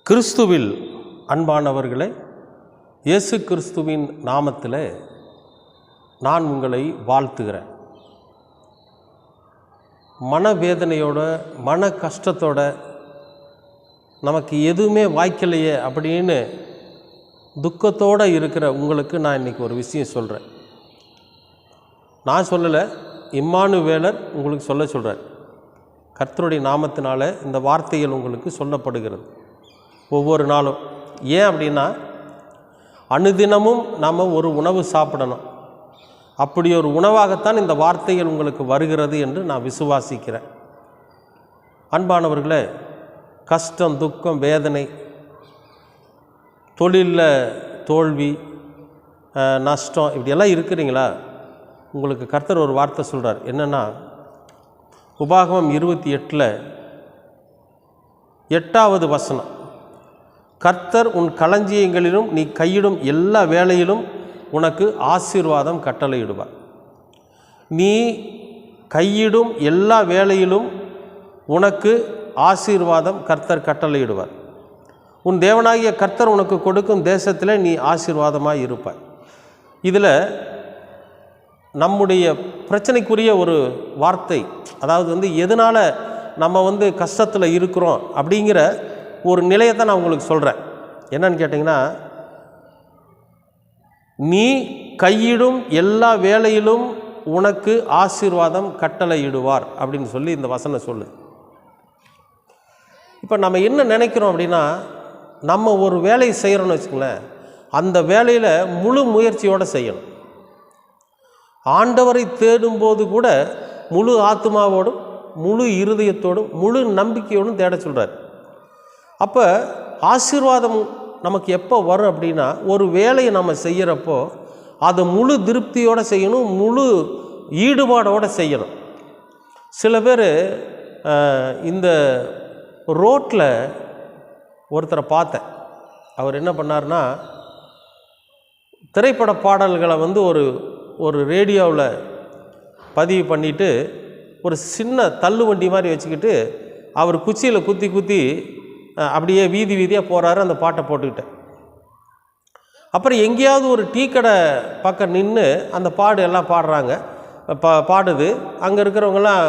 கிறிஸ்துவில் அன்பானவர்களே, இயேசு கிறிஸ்துவின் நாமத்தில் நான் உங்களை வாழ்த்துகிறேன். மனவேதனையோட மன கஷ்டத்தோட நமக்கு எதுவுமே வாய்க்கலையே அப்படின்னு துக்கத்தோடு இருக்கிற உங்களுக்கு நான் இன்றைக்கி ஒரு விஷயம் சொல்கிறேன். நான் சொல்லலை, இம்மானுவேலர் உங்களுக்கு சொல்கிறார். கர்த்தருடைய நாமத்தினால இந்த வார்த்தைகள் உங்களுக்கு சொல்லப்படுகிறது ஒவ்வொரு நாளும். ஏன் அப்படின்னா, அனுதினமும் நாம் ஒரு உணவு சாப்பிடணும். அப்படி ஒரு உணவாகத்தான் இந்த வார்த்தைகள் உங்களுக்கு வருகிறது என்று நான் விசுவாசிக்கிறேன். அன்பானவர்களே, கஷ்டம், துக்கம், வேதனை, தொழிலில் தோல்வி, நஷ்டம், இப்படியெல்லாம் இருக்கிறீங்களா? உங்களுக்கு கர்த்தர் ஒரு வார்த்தை சொல்கிறார். என்னென்னா, உபாகமம் 28 8வது வசனம், கர்த்தர் உன் களஞ்சியங்களிலும் நீ கையிடும் எல்லா வேலையிலும் உனக்கு ஆசீர்வாதம் கட்டளையிடுவார். நீ கையிடும் எல்லா வேலையிலும் உனக்கு ஆசீர்வாதம் கர்த்தர் கட்டளையிடுவார். உன் தேவனாகிய கர்த்தர் உனக்கு கொடுக்கும் தேசத்தில் நீ ஆசீர்வாதமாக இருப்பாய். இதில் நம்முடைய பிரச்சனைக்குரிய ஒரு வார்த்தை, அதாவது எதனால் நம்ம கஷ்டத்தில் இருக்கிறோம் அப்படிங்கிற ஒரு நிலையை தான் நான் உங்களுக்கு சொல்கிறேன். என்னன்னு கேட்டிங்கன்னா, நீ கையிடும் எல்லா வேலையிலும் உனக்கு ஆசீர்வாதம் கட்டளையிடுவார் அப்படின்னு சொல்லி இந்த வசனம் சொல்லு. இப்போ நம்ம என்ன நினைக்கிறோம் அப்படின்னா, நம்ம ஒரு வேலையை செய்கிறோன்னு வச்சுங்களேன், அந்த வேலையில் முழு முயற்சியோடு செய்யணும். ஆண்டவரை தேடும்போது கூட முழு ஆத்மாவோடும் முழு இருதயத்தோடும் முழு நம்பிக்கையோடும் தேட சொல்கிறார். அப்போ ஆசீர்வாதம் நமக்கு எப்போ வரும் அப்படின்னா, ஒரு வேலையை நம்ம செய்கிறப்போ அதை முழு திருப்தியோடு செய்யணும், முழு ஈடுபாடோடு செய்யணும். சில பேர் இந்த ரோட்டில் ஒருத்தரை பார்த்தேன். அவர் என்ன பண்ணார்னா, திரைப்பட பாடல்களை ஒரு ரேடியோவில் பதிவு பண்ணிவிட்டு ஒரு சின்ன தள்ளு வண்டி மாதிரி வச்சுக்கிட்டு அவர் குச்சியில் குத்தி அப்படியே வீதி வீதியாக போகிறாரு அந்த பாட்டை போட்டுக்கிட்டேன். அப்புறம் எங்கேயாவது ஒரு டீ கடை பக்கம் நின்று அந்த எல்லாம் பாடுறாங்க, பாடுது. அங்கே இருக்கிறவங்களாம்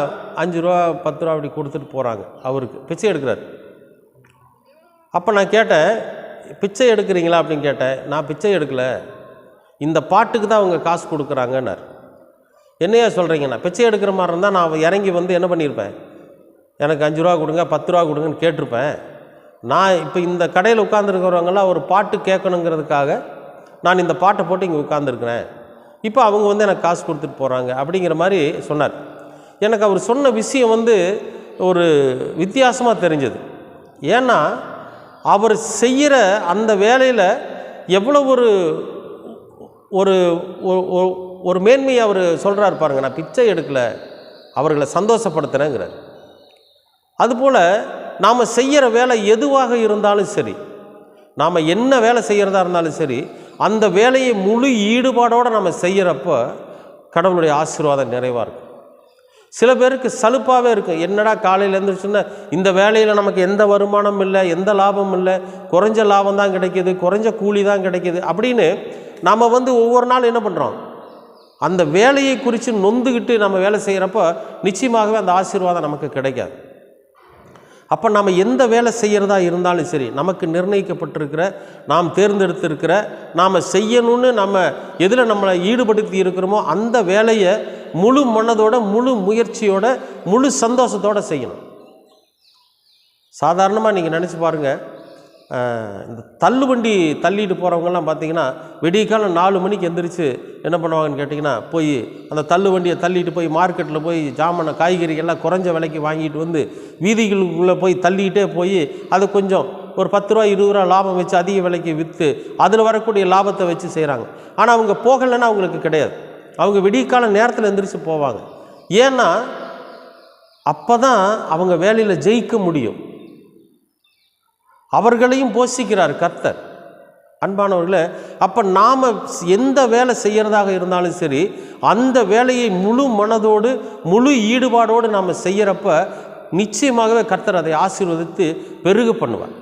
5 ரூபா 10 ரூபா அப்படி கொடுத்துட்டு போகிறாங்க. அவருக்கு பிச்சை எடுக்கிறார். அப்போ நான் கேட்டேன், பிச்சை எடுக்கிறீங்களா அப்படின்னு கேட்டேன். நான் பிச்சை எடுக்கலை, இந்த பாட்டுக்கு தான் அவங்க காசு கொடுக்குறாங்கன்னார். என்னையா சொல்கிறீங்கண்ணா? பிச்சை எடுக்கிற மாதிரி இருந்தால் நான் இறங்கி என்ன பண்ணியிருப்பேன், எனக்கு 5 ரூபா கொடுங்க 10 ரூபா கொடுங்கன்னு கேட்டிருப்பேன். நான் இப்போ இந்த கடையில் உட்காந்துருக்கிறவங்களாம் ஒரு பாட்டு கேட்கணுங்கிறதுக்காக நான் இந்த பாட்டை போட்டு இங்கே உட்காந்துருக்கிறேன். இப்போ அவங்க எனக்கு காசு கொடுத்துட்டு போகிறாங்க அப்படிங்கிற மாதிரி சொன்னார். எனக்கு அவர் சொன்ன விஷயம் ஒரு வித்தியாசமாக தெரிஞ்சது. ஏன்னா அவர் செய்கிற அந்த வேலையில் எவ்வளோ ஒரு மேன்மையை அவர் சொல்கிறார் பாருங்க. நான் பிச்சை எடுக்கலை, அவர்களை சந்தோஷப்படுத்துகிறேங்கிறார். அதுபோல் நாம் செய்கிற வேலை எதுவாக இருந்தாலும் சரி, நாம் என்ன வேலை செய்கிறதா இருந்தாலும் சரி, அந்த வேலையை முழு ஈடுபாடோடு நம்ம செய்கிறப்போ கடவுளுடைய ஆசீர்வாதம் நிறைவாக இருக்கும். சில பேருக்கு சலுப்பாகவே இருக்கும். என்னடா காலையில் எழுந்திரிச்சுன்னா இந்த வேலையில் நமக்கு எந்த வருமானம் இல்லை, எந்த லாபம் இல்லை, குறைஞ்ச லாபம் தான் கிடைக்கிது, குறைஞ்ச கூலி தான் கிடைக்கிது அப்படின்னு நாம் ஒவ்வொரு நாள் என்ன பண்ணுறோம், அந்த வேலையை குறித்து நொந்துக்கிட்டு நம்ம வேலை செய்கிறப்போ நிச்சயமாகவே அந்த ஆசீர்வாதம் நமக்கு கிடைக்காது. அப்போ நம்ம எந்த வேலை செய்கிறதா இருந்தாலும் சரி, நமக்கு நிர்ணயிக்கப்பட்டிருக்கிற, நாம் தேர்ந்தெடுத்திருக்கிற, நாம் செய்யணும்னு நம்ம எதில் நம்மளை ஈடுபடுத்தி இருக்கிறோமோ அந்த வேலையை முழு மனதோட முழு முயற்சியோட முழு சந்தோஷத்தோடு செய்யணும். சாதாரணமாக நீங்கள் நினச்சி பாருங்கள், இந்த தள்ளுவண்டி தள்ளிட்டு போகிறவங்கெல்லாம் பார்த்தீங்கன்னா விடியற்காலம் 4 மணிக்கு எந்திரிச்சு என்ன பண்ணுவாங்கன்னு கேட்டிங்கன்னா, போய் அந்த தள்ளு வண்டியை தள்ளிட்டு போய் மார்க்கெட்டில் போய் ஜாமானை காய்கறிகள்லாம் குறைஞ்ச விலைக்கு வாங்கிட்டு வீதிகளுக்குள்ளே போய் தள்ளிகிட்டே போய் அது கொஞ்சம் ஒரு 10 ரூபா 20 ரூபா லாபம் வச்சு அதிக விலைக்கு விற்று அதில் வரக்கூடிய லாபத்தை வச்சு செய்கிறாங்க. ஆனால் அவங்க போகலைன்னா அவங்களுக்கு கிடையாது. அவங்க விடியற்கால நேரத்தில் எந்திரிச்சு போவாங்க. ஏன்னா அப்போ தான் அவங்க வேலையில் ஜெயிக்க முடியும். அவர்களையும் போஷிக்கிறார் கர்த்தர். அன்பானவர்களே, அப்போ நாம் எந்த வேலை செய்கிறதாக இருந்தாலும் சரி, அந்த வேலையை முழு மனதோடு முழு ஈடுபாடோடு நாம் செய்கிறப்ப நிச்சயமாகவே கர்த்தர் அதை ஆசீர்வதித்து பெருக பண்ணுவார்.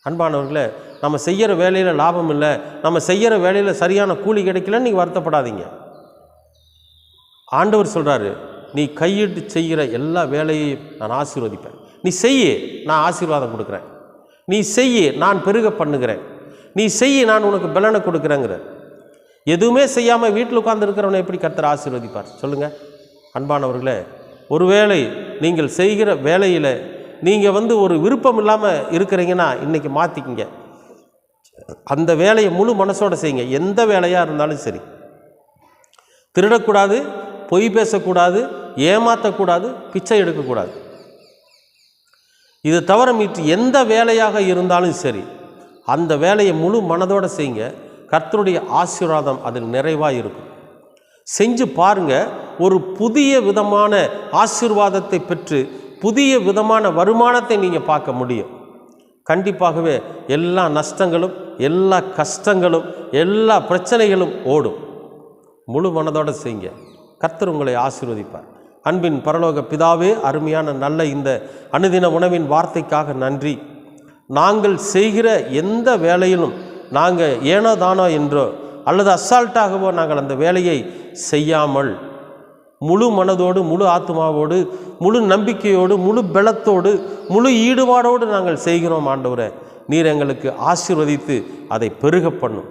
அன்பானவர்களே, நம்ம செய்கிற வேலையில் லாபம் இல்லை, நம்ம செய்கிற வேலையில் சரியான கூலி கிடைக்கலன்னு நீங்கள் வருத்தப்படாதீங்க. ஆண்டவர் சொல்கிறாரு, நீ கையிட்டு செய்கிற எல்லா வேலையையும் நான் ஆசீர்வதிப்பேன். நீ செய்ய, நான் ஆசீர்வாதம் கொடுக்குறேன். நீ செய்ய, நான் பெருக பண்ணுகிறேன். நீ செய்ய, நான் உனக்கு பலனை கொடுக்குறேங்கிற. எதுவுமே செய்யாமல் வீட்டில் உட்கார்ந்துருக்கிறவனை எப்படி கர்த்தர் ஆசீர்வதிப்பார் சொல்லுங்கள்? அன்பானவர்களே, ஒருவேளை நீங்கள் செய்கிற வேலையில் நீங்கள் ஒரு விருப்பம் இல்லாமல் இருக்கிறீங்கன்னா இன்றைக்கி மாற்றிக்கிங்க. அந்த வேலையை முழு மனசோடு செய்யுங்க. எந்த வேலையாக இருந்தாலும் சரி. திருடக்கூடாது, பொய் பேசக்கூடாது, ஏமாற்றக்கூடாது, பிச்சை எடுக்கக்கூடாது. இது தவிர மீட்டு எந்த வேலையாக இருந்தாலும் சரி, அந்த வேலையை முழு மனதோடு செய்யுங்க. கர்த்தருடைய ஆசீர்வாதம் அதில் நிறைவாக இருக்கும். செஞ்சு பாருங்கள். ஒரு புதிய விதமான ஆசீர்வாதத்தை பெற்று புதிய விதமான வருமானத்தை நீங்கள் பார்க்க முடியும். கண்டிப்பாகவே எல்லா நஷ்டங்களும், எல்லா கஷ்டங்களும், எல்லா பிரச்சனைகளும் ஓடும். முழு மனதோடு செய்யுங்க. கர்த்தர் உங்களை ஆசீர்வதிப்பார். அன்பின் பரலோக பிதாவே, அருமையான நல்ல இந்த அனுதின உணவின் வார்த்தைக்காக நன்றி. நாங்கள் செய்கிற எந்த வேலையிலும் நாங்கள் ஏனோ தானோ என்றோ அல்லது அசால்ட்டாகவோ நாங்கள் அந்த வேலையை செய்யாமல் முழு மனதோடு, முழு ஆத்மாவோடு, முழு நம்பிக்கையோடு, முழு பலத்தோடு, முழு ஈடுபாடோடு நாங்கள் செய்கிறோம். ஆண்டவரே, நீர் எங்களுக்கு ஆசீர்வதித்து அதை பெருக பண்ணும்.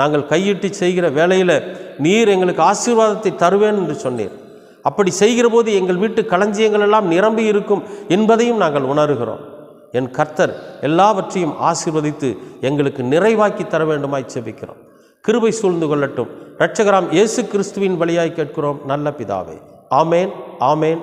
நாங்கள் கையிட்டு செய்கிற வேலையில் நீர் எங்களுக்கு ஆசீர்வாதத்தை தருவேன் என்று சொன்னீர். அப்படி செய்கிற போது எங்கள் வீட்டு களஞ்சியங்கள் எல்லாம் நிரம்பி இருக்கும் என்பதையும் நாங்கள் உணர்கிறோம். என் கர்த்தர் எல்லாவற்றையும் ஆசீர்வதித்து எங்களுக்கு நிறைவாக்கி தர வேண்டுமாய் செபிக்கிறோம். கிருபை சூழ்ந்து கொள்ளட்டும். இரட்சகராம் இயேசு கிறிஸ்துவின் வழியாய் கேட்கிறோம் நல்ல பிதாவே. ஆமேன், ஆமேன்.